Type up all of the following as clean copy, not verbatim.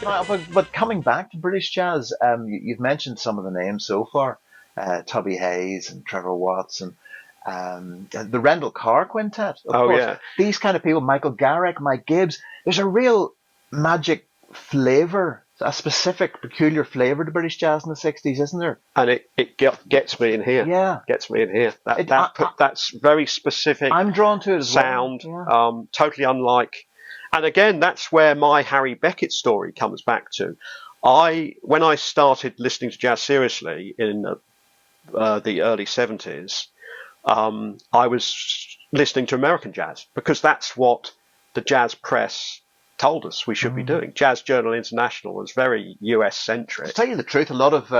But coming back to British jazz, you've mentioned some of the names so far, Tubby Hayes and Trevor Watts and the Rendell Carr Quintet, of Oh course. yeah, These kind of people, Michael Garrick, Mike Gibbs. There's a real magic flavour, a specific, peculiar flavour to British jazz in the '60s, isn't there? and gets me in here. Yeah. Gets me in here. That's very specific I'm drawn to it as sound, well. Yeah. totally unlike. And again, that's where my Harry Beckett story comes back to. When I started listening to jazz seriously in the early '70s, I was listening to American jazz because that's what the jazz press told us we should be doing. Jazz Journal International was very US centric. To tell you the truth, a lot of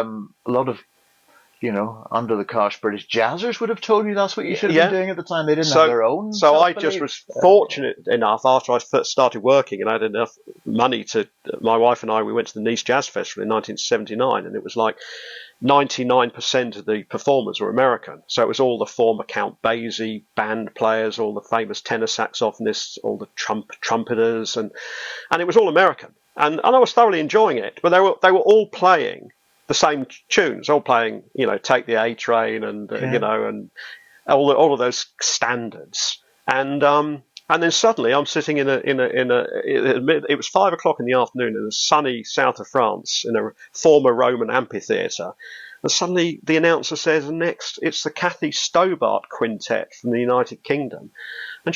under the cosh British jazzers would have told you that's what you should have been doing at the time. They didn't have their own. So I just was fortunate enough after I first started working and I had enough money my wife and I, we went to the Nice Jazz Festival in 1979, and it was like 99% of the performers were American. So it was all the former Count Basie band players, all the famous tenor saxophonists, all the trumpeters, and it was all American. And I was thoroughly enjoying it, but they were all playing the same tunes, all playing, Take the A Train and and all of those standards. And then suddenly I'm sitting it was 5 o'clock in the afternoon in the sunny south of France in a former Roman amphitheatre, and suddenly the announcer says, next it's the Kathy Stobart Quintet from the United Kingdom, and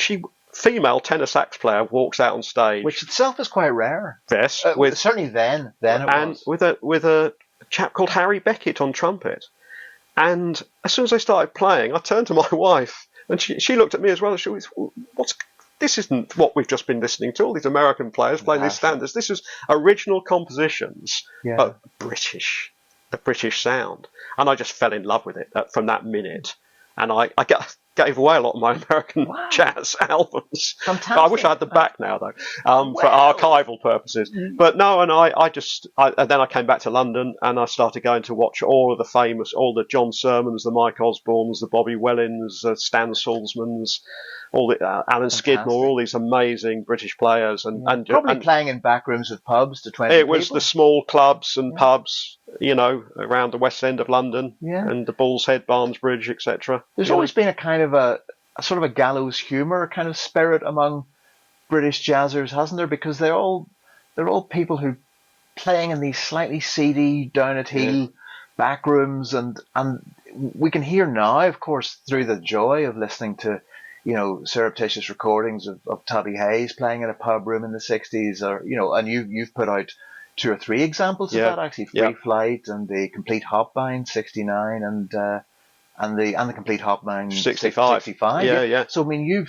female tenor sax player walks out on stage, which itself is quite rare. Yes, certainly then it was. with a chap called Harry Beckett on trumpet. And as soon as they started playing, I turned to my wife, and she looked at me as well. She was, this isn't what we've just been listening to. All these American players playing these standards. This is original compositions, but the British sound. And I just fell in love with it from that minute. And I gave away a lot of my American jazz albums. Fantastic. I wish I had them back now, though, for archival purposes. But no, and and then I came back to London and I started going to watch all the John Sermons, the Mike Osbornes, the Bobby Wellins, the Stan Salzmans, all the Alan Skidmore, all these amazing British players, and probably playing in back rooms of pubs to 20 It was people. the small clubs and pubs, around the West End of London, and the Bull's Head, Barnesbridge, etc. There's always been a kind of a sort of a gallows humour kind of spirit among British jazzers, hasn't there? Because they're all people who playing in these slightly seedy, down at heel back rooms, and we can hear now, of course, through the joy of listening to surreptitious recordings of Tubby Hayes playing in a pub room in the '60s, or and you've put out 2 or 3 examples of that actually, Free Flight and the Complete Hopbind '69 and the Complete Hopbind '65. Yeah. So I mean,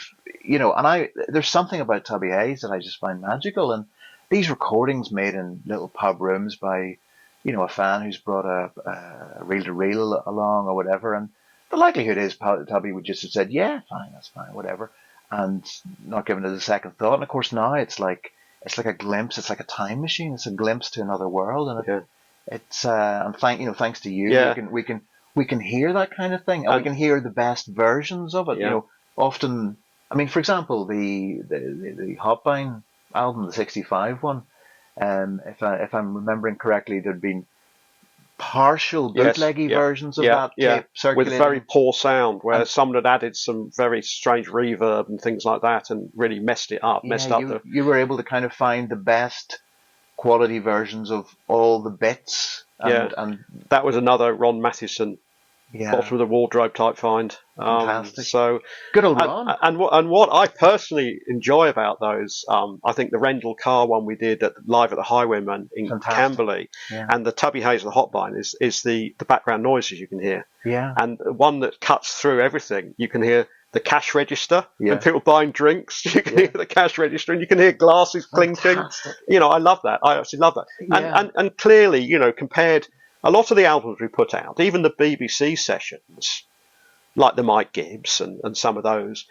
there's something about Tubby Hayes that I just find magical, and these recordings made in little pub rooms by a fan who's brought a reel-to-reel along or whatever, and the likelihood is Tubby would just have said, yeah, fine, that's fine, whatever, and not given it a second thought. And of course now it's like a glimpse, it's like a time machine, it's a glimpse to another world, and it's and thanks to you, we can hear that kind of thing, and we can hear the best versions of it. Often, I mean, for example, the Hopbind album, the '65 one, if I'm remembering correctly, there'd been partial bootleggy versions of that tape circulating with very poor sound, where someone had added some very strange reverb and things like that, and really messed up. You were able to kind of find the best quality versions of all the bits. And that was another Ron Mathieson bottom of the wardrobe type find. Fantastic. So good old Ron. And what I personally enjoy about those, I think the Rendell Carr one we did live at the Highwayman in Camberley, and the Tubby Hayes and the Hopbind is the background noises you can hear. Yeah. And one that cuts through everything. You can hear the cash register when people buying drinks. You can hear the cash register, and you can hear glasses clinking. I love that. I actually love that. And clearly, compared. A lot of the albums we put out, even the BBC sessions, like the Mike Gibbs and some of those,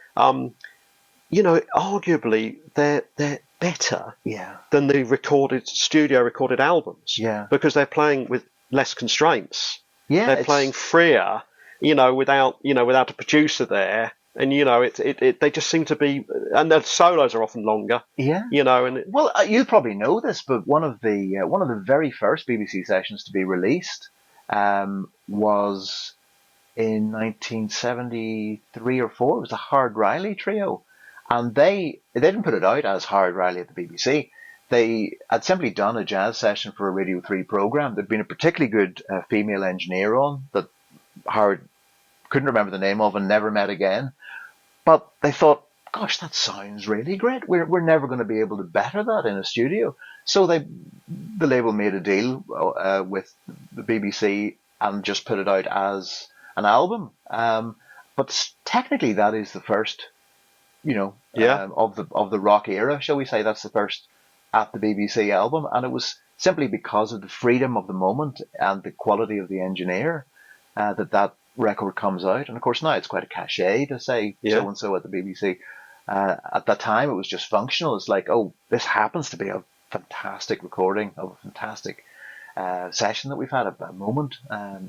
arguably they're better than the studio recorded albums. Yeah. Because they're playing with less constraints. Yeah. They're playing freer, without a producer there, And they just seem to be, and the solos are often longer. Yeah. And well, you'll probably know this, but one of the very first BBC sessions to be released was in 1973 or 4. It was the Hard Riley Trio, and they didn't put it out as Hard Riley at the BBC. They had simply done a jazz session for a Radio 3 program. There'd been a particularly good female engineer on that Howard couldn't remember the name of and never met again. But they thought, gosh, that sounds really great. We're never going to be able to better that in a studio. So the label made a deal with the BBC and just put it out as an album. But technically, that is the first, of the rock era, shall we say? That's the first at the BBC album, and it was simply because of the freedom of the moment and the quality of the engineer that record comes out. And of course now it's quite a cachet to say so and so at the BBC. At that time it was just functional. It's like, oh, this happens to be a fantastic recording of a fantastic session that we've had, a moment.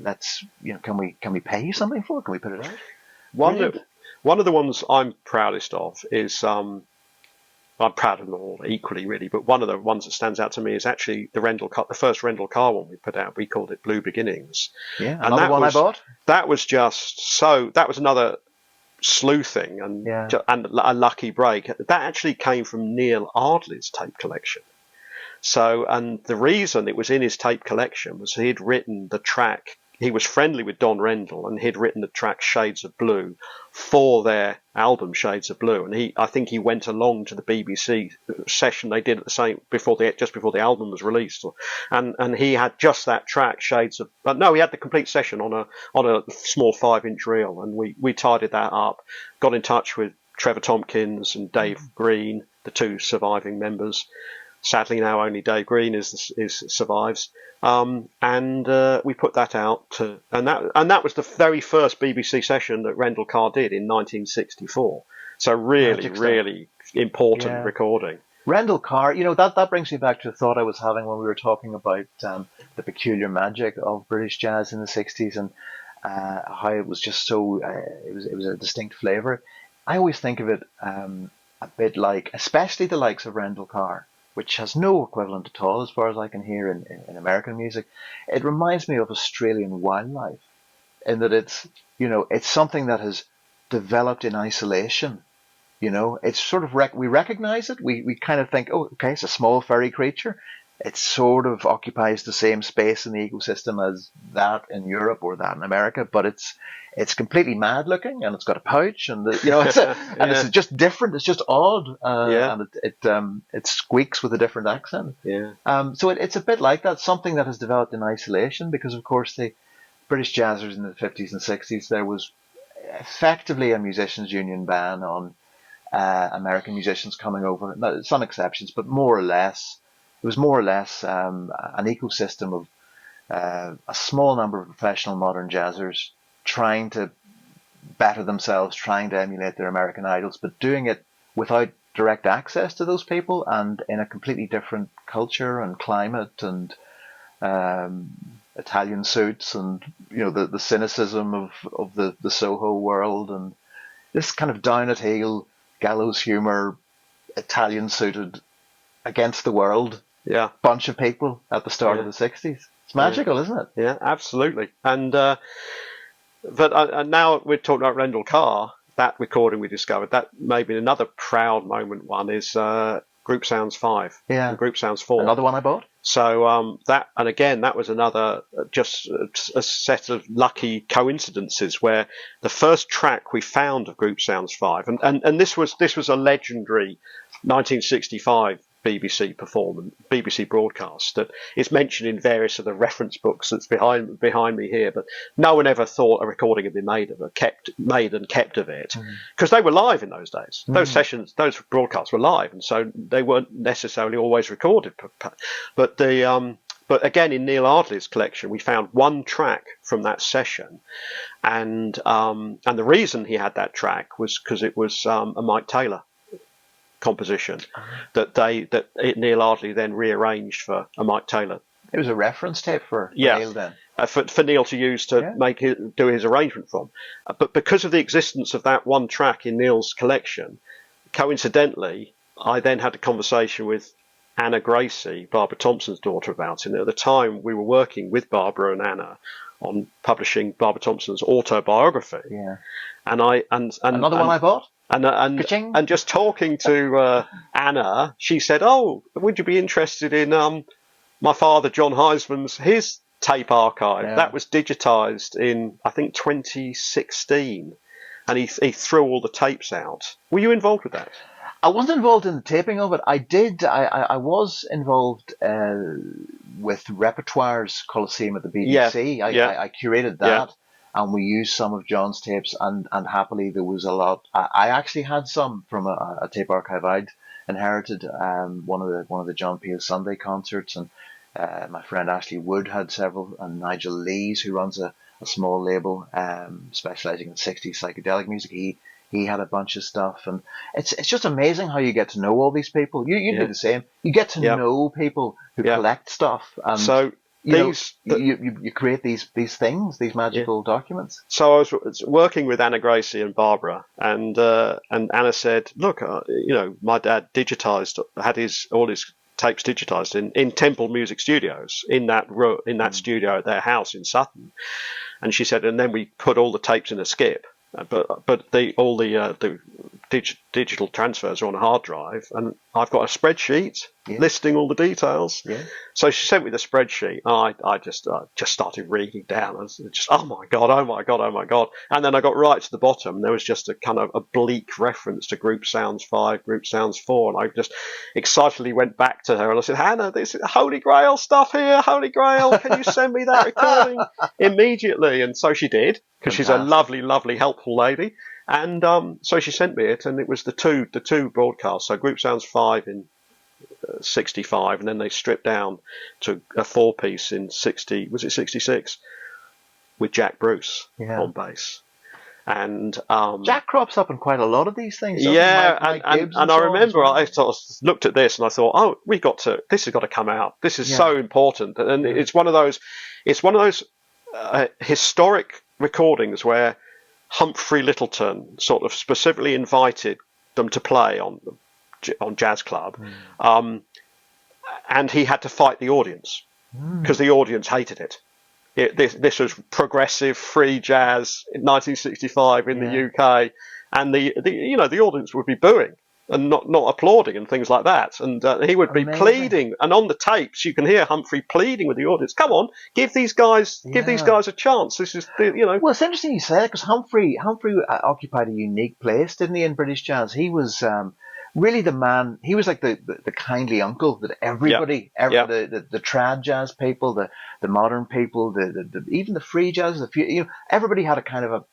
Let's, can we pay you something for it? Can we put it out? One of the ones I'm proudest of is I'm proud of them all equally, really, but one of the ones that stands out to me is actually the first Rendell Carr one we put out. We called it Blue Beginnings. Yeah, another one I bought. That was that was another sleuthing and a lucky break. That actually came from Neil Ardley's tape collection. So, and the reason it was in his tape collection was he'd written the track. He was friendly with Don Rendell, and he'd written the track Shades of Blue for their album Shades of Blue. And I think he went along to the BBC session they did at just before the album was released, and he had just that track Shades of. No, he had the complete session on a small 5-inch reel, and we tidied that up. Got in touch with Trevor Tompkins and Dave Green, the two surviving members. Sadly, now only Dave Green survives. And we put that out and that was the very first BBC session that Rendell Carr did in 1964. So really important recording. Rendell Carr, that brings me back to a thought I was having when we were talking about the peculiar magic of British jazz in the 60s and how it was just so it was a distinct flavour. I always think of it a bit like, especially the likes of Rendell Carr, which has no equivalent at all as far as I can hear in American music. It reminds me of Australian wildlife in that it's something that has developed in isolation. It's sort of, we recognize it. We kind of think, oh, okay, it's a small furry creature. It sort of occupies the same space in the ecosystem as that in Europe or that in America, but it's completely mad looking, and it's got a pouch, and it's just different. It's just odd, and it squeaks with a different accent. Yeah. So it's a bit like that, something that has developed in isolation, because of course the British jazzers in the 50s and 60s, there was effectively a musicians' union ban on American musicians coming over. Now, some exceptions, but more or less. It was more or less an ecosystem of a small number of professional modern jazzers trying to better themselves, trying to emulate their American idols, but doing it without direct access to those people and in a completely different culture and climate and Italian suits and the cynicism of the Soho world and this kind of down at heel gallows humor, Italian suited against the world bunch of people at the start of the 60s. It's magical, isn't it? Yeah, absolutely. And but now we're talking about Rendell Carr, that recording we discovered, that maybe another proud moment one is Group Sounds 5 and Group Sounds 4. Another one I bought. So that was another just a set of lucky coincidences where the first track we found of Group Sounds 5, and this was a legendary 1965 BBC broadcast that is mentioned in various of the reference books that's behind me here, but no one ever thought a recording had been made of it because they were live in those days. Those sessions, those broadcasts were live, and so they weren't necessarily always recorded. But again, in Neil Ardley's collection, we found one track from that session, and the reason he had that track was because it was a Mike Taylor composition that Neil Ardley then rearranged for a Mike Taylor. It was a reference tape for Neil then. for Neil to use to do his arrangement from. But because of the existence of that one track in Neil's collection, coincidentally, I then had a conversation with Anna Gracie, Barbara Thompson's daughter, about it. And at the time, we were working with Barbara and Anna on publishing Barbara Thompson's autobiography. Yeah. And another one I bought. And just talking to Anna, she said, "Oh, would you be interested in my father John Heisman's his tape archive? That was digitised in, I think, 2016, and he threw all the tapes out." Were you involved with that? I wasn't involved in the taping of it. I was involved with Repertoire's Coliseum at the BBC. I curated that, and we used some of John's tapes, and happily there was a lot. I actually had some from a tape archive I'd inherited, one of the John Peel Sunday concerts, and my friend Ashley Wood had several, and Nigel Lees, who runs a small label specialising in 60s psychedelic music. He had a bunch of stuff, and it's just amazing how you get to know all these people. You do the same. You get to know people who collect stuff, and so you create these things, these magical documents. So I was working with Anna Gracie and Barbara, and Anna said, "Look, my dad had all his tapes digitised in Temple Music Studios, in that studio at their house in Sutton," and she said, "And then we put all the tapes in a skip." But all the digital transfers are on a hard drive, and I've got a spreadsheet listing all the details. Yeah. So she sent me the spreadsheet. I just started reading down. I was just, oh my god, and then I got right to the bottom. And there was just a kind of oblique reference to Group Sounds 5, Group Sounds 4, and I just excitedly went back to her and I said, "Hannah, this is Holy Grail stuff here. Holy Grail, can you send me that recording immediately?" And so she did, because she's a lovely, lovely, helpful lady. And so she sent me it, and it was the two broadcasts. So Group Sounds 5 in 65, and then they stripped down to a 4-piece in 66, with Jack Bruce on bass. And Jack crops up in quite a lot of these things. Yeah, and I remember I sort of looked at this and I thought, "Oh, this has got to come out. This is so important." And it's one of those historic recordings where Humphrey Lyttelton sort of specifically invited them to play on Jazz Club, and he had to fight the audience because the audience hated it. This was progressive free jazz in 1965 in the UK, and the audience would be booing and not applauding and things like that. And he would be pleading, and on the tapes you can hear Humphrey pleading with the audience, "Come on, give these guys a chance. This is Well, it's interesting you say that, because Humphrey occupied a unique place, didn't he, in British jazz? He was really the man. He was like the kindly uncle that everybody, the trad jazz people, the modern people, even the free jazz, everybody had a kind of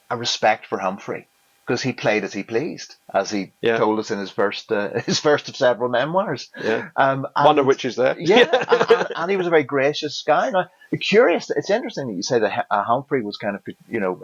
a respect for Humphrey, because he played as he pleased, as he told us in his first of several memoirs. Yeah. One of which is there. Yeah, and he was a very gracious guy. Now, curious, it's interesting that you say that Humphrey was kind of,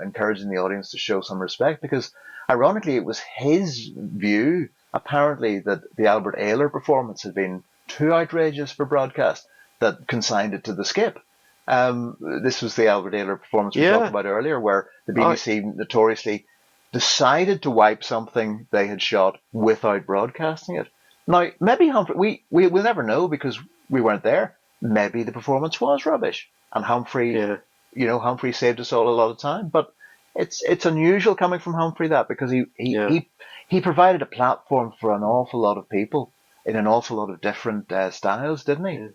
encouraging the audience to show some respect, because ironically it was his view, apparently, that the Albert Ayler performance had been too outrageous for broadcast, that consigned it to the skip. This was the Albert Ayler performance we talked about earlier, where the BBC notoriously decided to wipe something they had shot without broadcasting it. Now, maybe Humphrey, we'll never know because we weren't there. Maybe the performance was rubbish, and Humphrey, Humphrey saved us all a lot of time. But it's unusual coming from Humphrey, that, because he provided a platform for an awful lot of people in an awful lot of different styles, didn't he?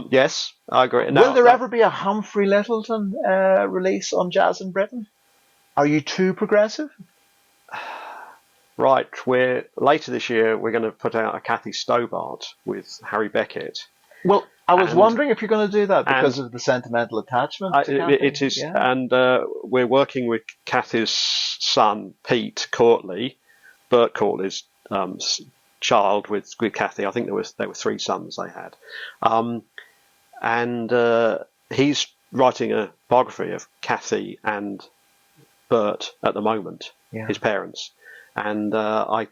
Yes, I agree. Will there ever be a Humphrey Lyttelton release on Jazz in Britain? Are you too progressive? Right, later this year we're going to put out a Kathy Stobart with Harry Beckett. Well, I was wondering if you're going to do that because of the sentimental attachment. It is, and we're working with Kathy's son Pete Courtley, Bert Courtley's child with Kathy. I think there were 3 sons they had, and he's writing a biography of Kathy and Bert at the moment, his parents, and I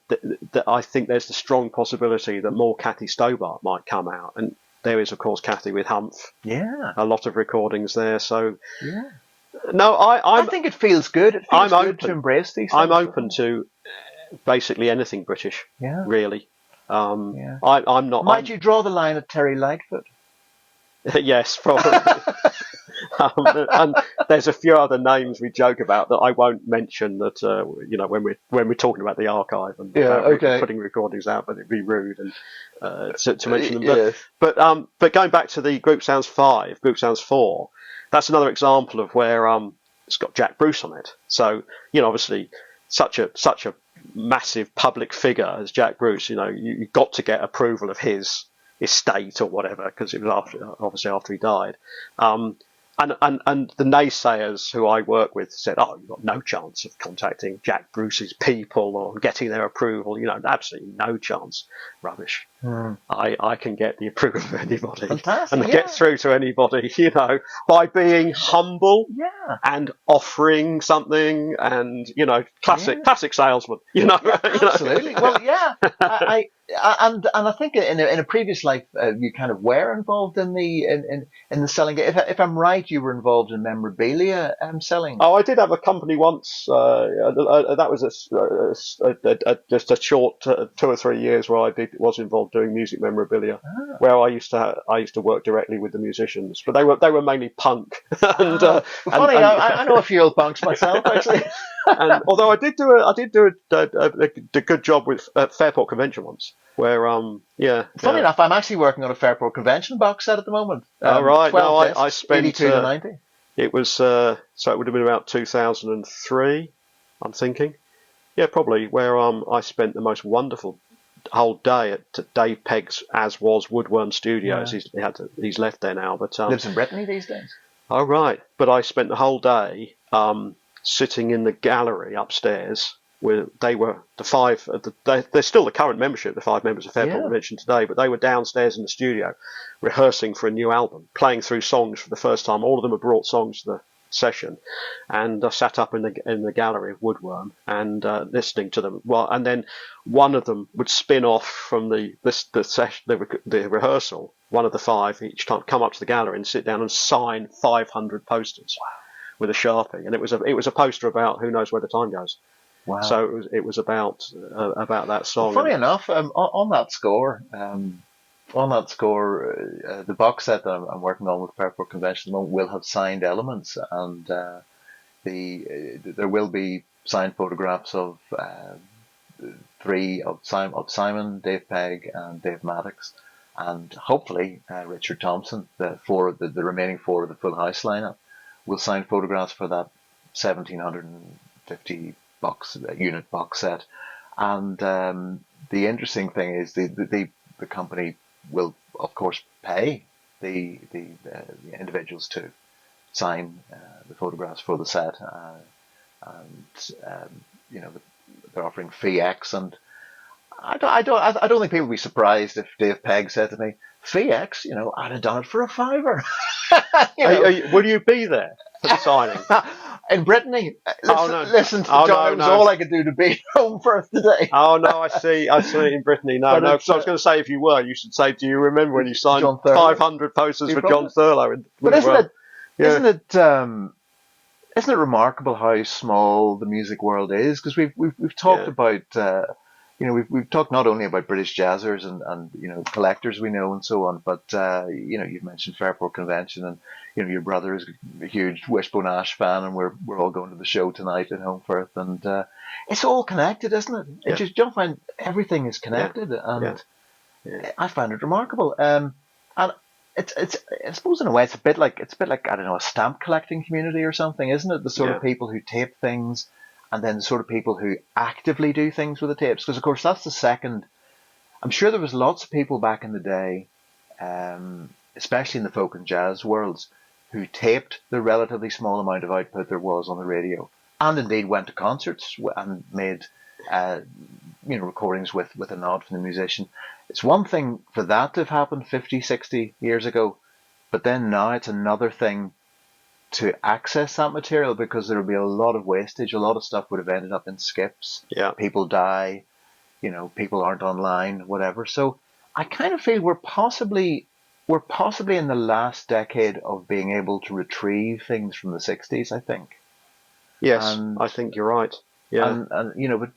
think there's the strong possibility that more Kathy Stobart might come out, and there is, of course, Kathy with Humph. Yeah. A lot of recordings there. So, Yeah. no, I think it feels good. It feels I'm good open to embrace these things. I'm open to basically anything British. Yeah. Really. Yeah. I'm not. Might you draw the line at Terry Lightfoot? Yes, probably. And there's a few other names we joke about that I won't mention. That when we're talking about the archive and putting recordings out, but it'd be rude and to mention them. Yes. But going back to the Group Sounds 5, Group Sounds 4, that's another example of where it's got Jack Bruce on it. So obviously such a massive public figure as Jack Bruce, you got to get approval of his estate or whatever, because it was obviously after he died. And the naysayers who I work with said, "Oh, you've got no chance of contacting Jack Bruce's people or getting their approval. Absolutely no chance." Rubbish. I can get the approval of anybody. Fantastic, and get through to anybody, by being humble and offering something, and classic salesman. Absolutely. Well, yeah. And I think in a previous life you kind of were involved in the selling. If I'm right, you were involved in memorabilia selling. Oh, I did have a company once. That was just a short 2 or 3 years where I was involved doing music memorabilia, where I used to work directly with the musicians, but they were mainly punk. Funny, I know a few old punks myself, actually. And although I did do a good job with Fairport Convention once, where Funny enough, I'm actually working on a Fairport Convention box set at the moment. Right. No, I spent 82 to 90. It was so it would have been about 2003, I'm thinking. Yeah, probably, where I spent the most wonderful whole day at Dave Pegg's As Was Woodworm Studios. Yeah. He's left there now, but lives in Brittany these days. Oh right, but I spent the whole day sitting in the gallery upstairs. Where they were the five, they're still the current membership, the 5 members of Fairport Convention today, but they were downstairs in the studio rehearsing for a new album, playing through songs for the first time. All of them had brought songs to the session, and I sat up in the gallery of Woodworm and listening to them. Well, and then one of them would spin off from the rehearsal. One of the 5 each time come up to the gallery and sit down and sign 500 posters with a Sharpie, and it was a poster about Who Knows Where the Time Goes. Wow. So it was about that song. Well, funny enough, on that score, the box set that I'm working on with Fairport Convention at the moment will have signed elements, and there will be signed photographs of 3 of Simon, Dave Pegg, and Dave Maddox, and hopefully Richard Thompson. The remaining 4 of the Full House lineup will sign photographs for that 1750 unit box set. And the interesting thing is the company will of course pay the individuals to sign the photographs for the set, and they're offering fee X, and I don't think people would be surprised if Dave Pegg said to me, fee X, I'd have done it for a $5. Will you be there for the signing? In Brittany, listen to John. It was all I could do to be home first today. Oh no, I see in Brittany. No, because I was going to say, if you were, you should say, do you remember when you signed 500 posters for John Thurlow? But isn't it remarkable how small the music world is? Because we've talked about we've talked not only about British jazzers and collectors we know and so on, but you've mentioned Fairport Convention, and your brother is a huge Wishbone Ash fan, and we're all going to the show tonight at Homefirth, and it's all connected, isn't it? Yeah. It's just, you don't find everything is connected, and I find it remarkable. And it's I suppose in a way it's a bit like I don't know, a stamp collecting community or something, isn't it? The sort of people who tape things, and then the sort of people who actively do things with the tapes. Because of course that's the second. I'm sure there was lots of people back in the day, especially in the folk and jazz worlds, who taped the relatively small amount of output there was on the radio, and indeed went to concerts and made recordings with a nod from the musician. It's one thing for that to have happened 50, 60 years ago, but then now it's another thing to access that material, because there will be a lot of wastage. A lot of stuff would have ended up in skips. Yeah. People die, people aren't online, whatever. So I kind of feel we're possibly we're possibly in the last decade of being able to retrieve things from the 60s, I think. Yes, And I think you're right. Yeah. and but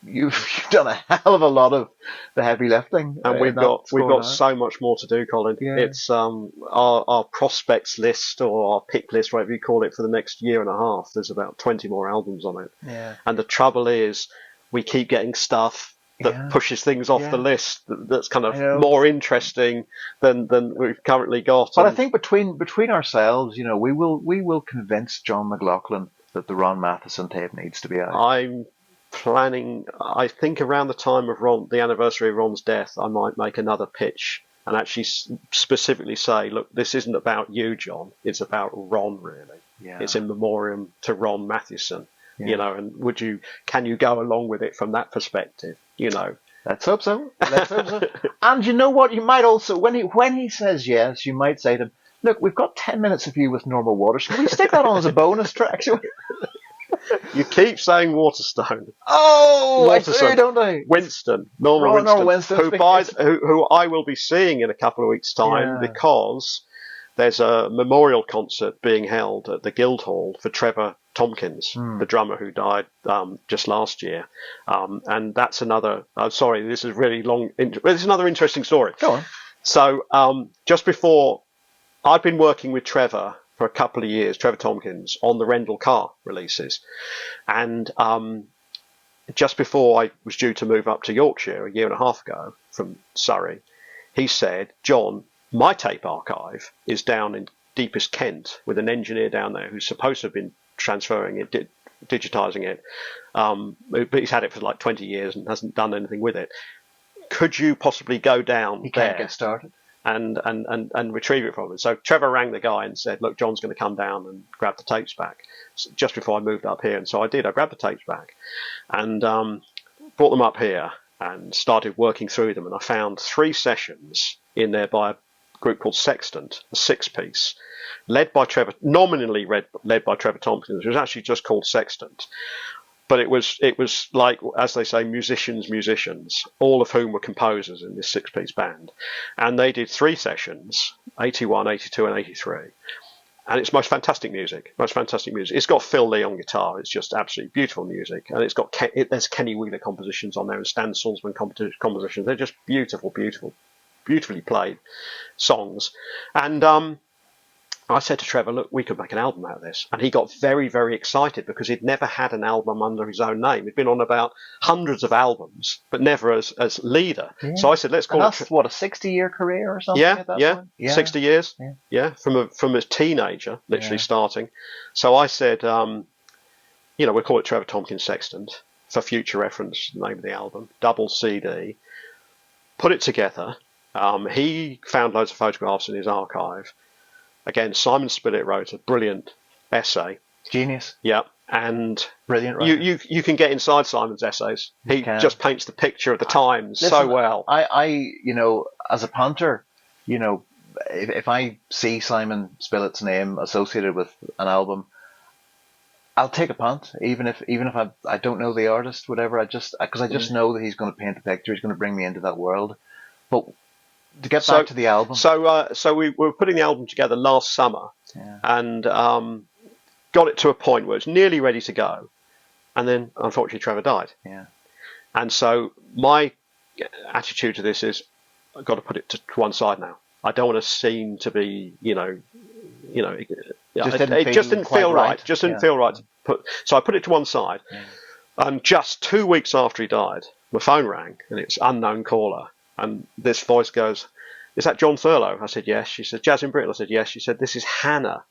you've done a hell of a lot of the heavy lifting And in that we've score got now. so much more to do, Colin. Yeah, It's our prospects list or our pick list, whatever you call it, for the next year and a half. There's about 20 more albums on it. yeah, And the trouble is, we keep getting stuff that yeah, pushes things off the yeah. list that's kind I of know. more interesting than we've currently got. But I And think between ourselves, we will convince John McLaughlin that the Ron Matheson tape needs to be out. I'm planning. I think around the time of the anniversary of Ron's death, I might make another pitch and actually specifically say, look, this isn't about you, John. It's about Ron, really. Yeah, It's in memoriam to Ron Matheson. yeah. And can you go along with it from that perspective? Let's hope so. Let's hope so. And you know what? You might also, when he says yes, you might say to him, "Look, we've got 10 minutes of you with normal water. Should we stick that on as a bonus track?" You keep saying Waterstone. Oh, I Waterson, do, don't I? Norman Norman Winston, who I will be seeing in a couple of weeks' time Yeah. because there's a memorial concert being held at the Guildhall for Trevor Tompkins, the drummer who died just last year. And that's another. Sorry, this is really long. This is another interesting story. Go on. So just before, I'd been working with Trevor for a couple of years, Trevor Tompkins, on the Rendell Carr releases. And just before I was due to move up to Yorkshire a year and a half ago from Surrey, he said, "John, my tape archive is down in deepest Kent with an engineer down there who's supposed to have been transferring it, digitising it, but he's had it for like 20 years and hasn't done anything with it. Could you possibly go down He there can't get started. and retrieve it from him?" So Trevor rang the guy and said, "Look, John's going to come down and grab the tapes back," just before I moved up here. And so I did. I grabbed the tapes back and brought them up here and started working through them. And I found 3 sessions in there by a group called Sextant, a 6-piece, led by Trevor, nominally led by Trevor Tompkins. It was actually just called Sextant. But it was like, as they say, musicians, all of whom were composers in this 6-piece band. And they did 3 sessions, 81, 82 and 83. And it's most fantastic music. It's got Phil Lee on guitar. It's just absolutely beautiful music. And it's got there's Kenny Wheeler compositions on there and Stan Salzman compositions. They're just beautifully played songs. And I said to Trevor, "Look, we could make an album out of this." And he got very, very excited because he'd never had an album under his own name. He'd been on about hundreds of albums, but never as leader. Yeah. So I said, "Let's call it." That's what, a 60-year career or something? Yeah, 60 years. Yeah, from a teenager, literally starting. So I said, we'll call it Trevor Tompkins Sextant for future reference. The name of the album, double CD. Put it together. He found loads of photographs in his archive. Again, Simon Spillett wrote a brilliant essay. Genius. Yeah, and brilliant writer. You can get inside Simon's essays. He just paints the picture of the times so well. I as a punter, if I see Simon Spillett's name associated with an album, I'll take a punt, even if I don't know the artist, whatever. Because I just know that he's going to paint the picture. He's going to bring me into that world. But to get back to the album. So we were putting the album together last summer and got it to a point where it's nearly ready to go. And then, unfortunately, Trevor died. Yeah. And so my attitude to this is, I've got to put it to one side now. I don't want to seem to be, it just didn't feel right. Just didn't feel right to put. So I put it to one side. Yeah. And just 2 weeks after he died, my phone rang and it's unknown caller. And this voice goes, "Is that John Thurlow?" I said, "Yes." She said, "Jazz in Britain?" I said, "Yes." She said, "This is Hannah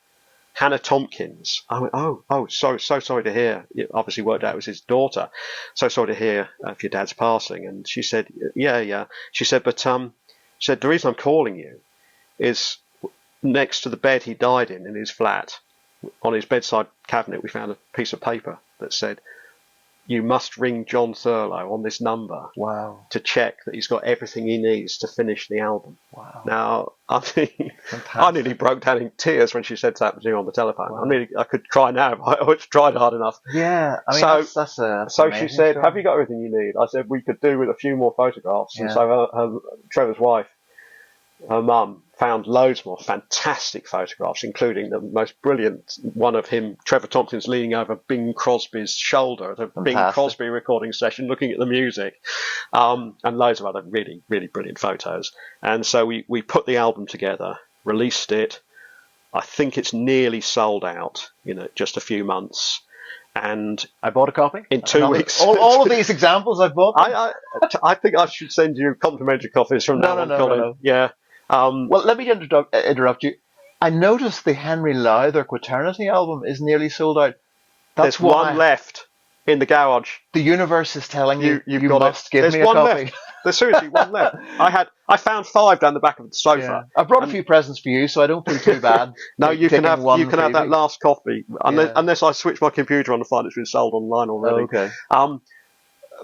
Tompkins." I went, oh, so sorry to hear. It obviously worked out it was his daughter. So sorry to hear of your dad's passing. And she said, yeah. She said, but the reason I'm calling you is next to the bed he died in his flat, on his bedside cabinet, we found a piece of paper that said, "You must ring John Thurlow on this number to check that he's got everything he needs to finish the album." Wow. Now, I nearly broke down in tears when she said that to me on the telephone. Wow. I could cry now if I tried hard enough. Yeah, I mean, so she said, "Have you got everything you need?" I said, "We could do with a few more photographs." Yeah. And so Trevor's wife her mum found loads more fantastic photographs, including the most brilliant one of him, Trevor Tompkins, leaning over Bing Crosby's shoulder at a Bing Crosby recording session, looking at the music, and loads of other really, really brilliant photos. And so we put the album together, released it. I think it's nearly sold out in just a few months. And I bought a copy in 2 weeks. All of these examples I've bought. I think I should send you complimentary copies from now on, Colin. No. Yeah. Well, let me interrupt you. I noticed the Henry Lowther Quaternity album is nearly sold out. There's one left in the garage. The universe is telling you must give There's me a one copy. Left. There's seriously one left. I found 5 down the back of the sofa. Yeah. I brought a few presents for you, so I don't feel too bad. No, you can have that last copy, unless I switch my computer on and find it's been sold online already. Okay.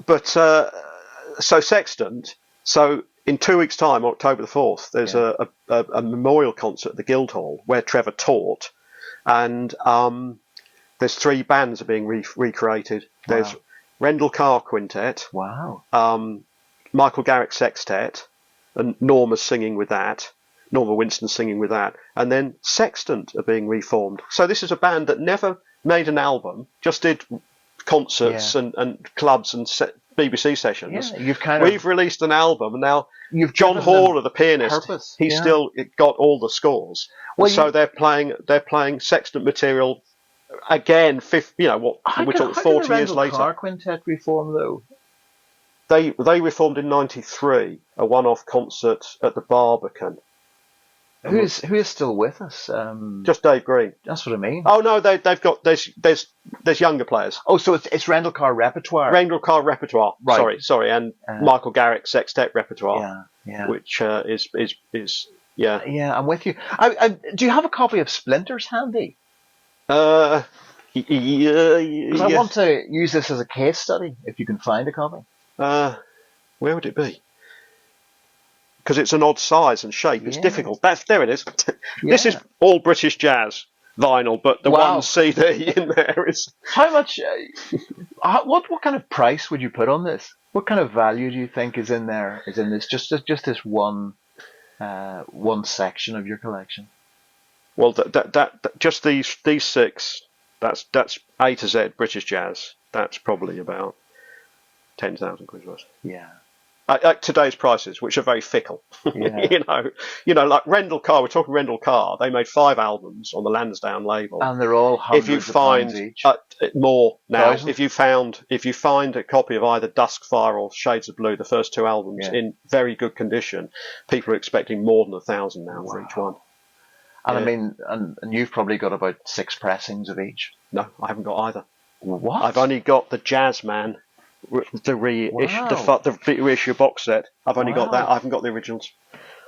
But so Sextant. So in 2 weeks' time, October the 4th, there's a memorial concert at the Guildhall where Trevor taught, and there's 3 bands are being recreated. Wow. There's Rendell Carr Quintet. Wow. Michael Garrick Sextet, and Norma's singing with that. Norma Winston's singing with that. And then Sextant are being reformed. So this is a band that never made an album, just did concerts and clubs and BBC sessions. Yeah, we've released an album, and now John Horler, the pianist, he's still got all the scores. Well, so they're playing Sextant material again. We're talking 40 years later. Carr Quintet reform though? They reformed in '93, a one-off concert at the Barbican. Who is still with us? Just Dave Green. That's what I mean. Oh no, they've got there's younger players. Oh, so it's Rendell Carr repertoire. Rendell Carr repertoire. Right. Sorry, and Michael Garrick Sextet repertoire. Yeah. Which is yeah. Yeah, I'm with you. Do you have a copy of Splinters handy? Yeah. Because I want to use this as a case study. If you can find a copy. Where would it be? Because it's an odd size and shape. It's difficult. There it is. This is all British jazz vinyl, but the one CD in there is. How much? What kind of price would you put on this? What kind of value do you think is in there? Is in this just this one section of your collection? Well, that just these 6. That's A to Z British jazz. That's probably about 10,000 quid worth. Yeah. At today's prices, which are very fickle. Yeah. Like Rendell Carr. We're talking Rendell Carr. They made 5 albums on the Lansdowne label, and they're all hundreds of pounds each. More now. Thousands? If you find a copy of either Duskfire or Shades of Blue, the first 2 albums in very good condition, people are expecting more than 1,000 now for each one. And I mean, and you've probably got about 6 pressings of each. No, I haven't got either. What? I've only got the Jazzman. The reissue box set. I've only got that. I haven't got the originals.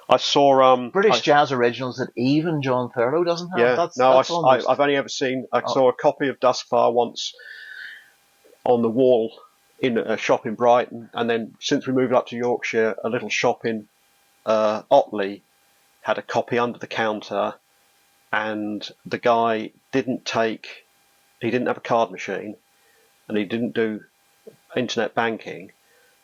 I saw British jazz originals that even John Thurlow doesn't have. Yeah, I've only ever seen. I saw a copy of Duskfire once on the wall in a shop in Brighton, and then since we moved up to Yorkshire, a little shop in Otley had a copy under the counter, and the guy didn't have a card machine, and he didn't do internet banking,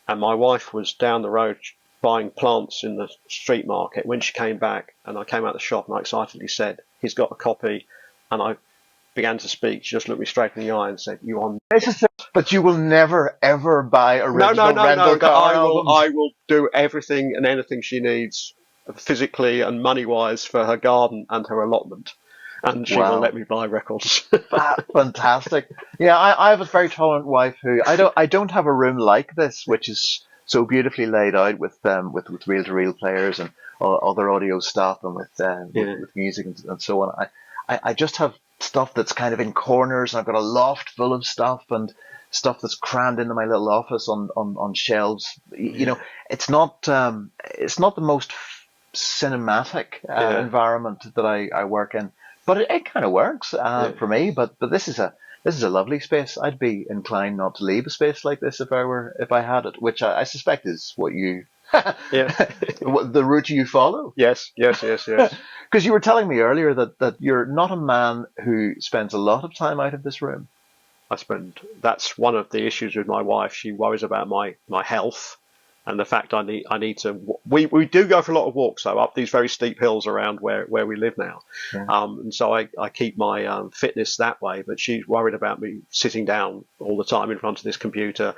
and my wife was down the road buying plants in the street market when she came back, and I came out of the shop and I excitedly said, he's got a copy, and I began to speak. She just looked me straight in the eye and said, you on but you will never ever buy original Rendell Carr albums. I will do everything and anything she needs physically and money wise for her garden and her allotment. And she will let me buy records. Fantastic. Yeah, I have a very tolerant wife who I don't have a room like this, which is so beautifully laid out with reel-to-reel players and other audio stuff and with music and so on. I just have stuff that's kind of in corners, and I've got a loft full of stuff and stuff that's crammed into my little office on shelves. You know, it's not the most cinematic environment that I work in. But it kind of works for me. But this is a lovely space. I'd be inclined not to leave a space like this if I had it, which I suspect is what you the route you follow. Yes. Because you were telling me earlier that you're not a man who spends a lot of time out of this room. That's one of the issues with my wife. She worries about my health, And the fact I need to, we do go for a lot of walks though, up these very steep hills around where we live now. Yeah. And so I keep my fitness that way, but she's worried about me sitting down all the time in front of this computer.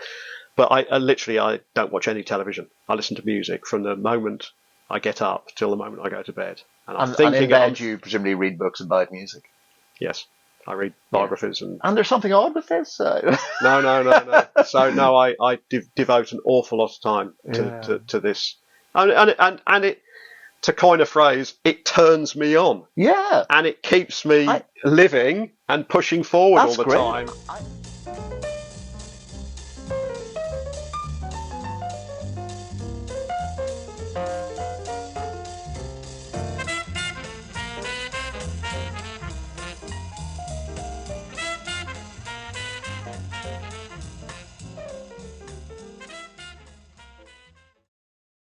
But I literally don't watch any television. I listen to music from the moment I get up till the moment I go to bed. And in bed you presumably read books about music. Yes. I read biographies. And there's something odd with this? No. So no, I devote an awful lot of time to this. And it, to coin a phrase, it turns me on. Yeah. And it keeps me living and pushing forward all the time.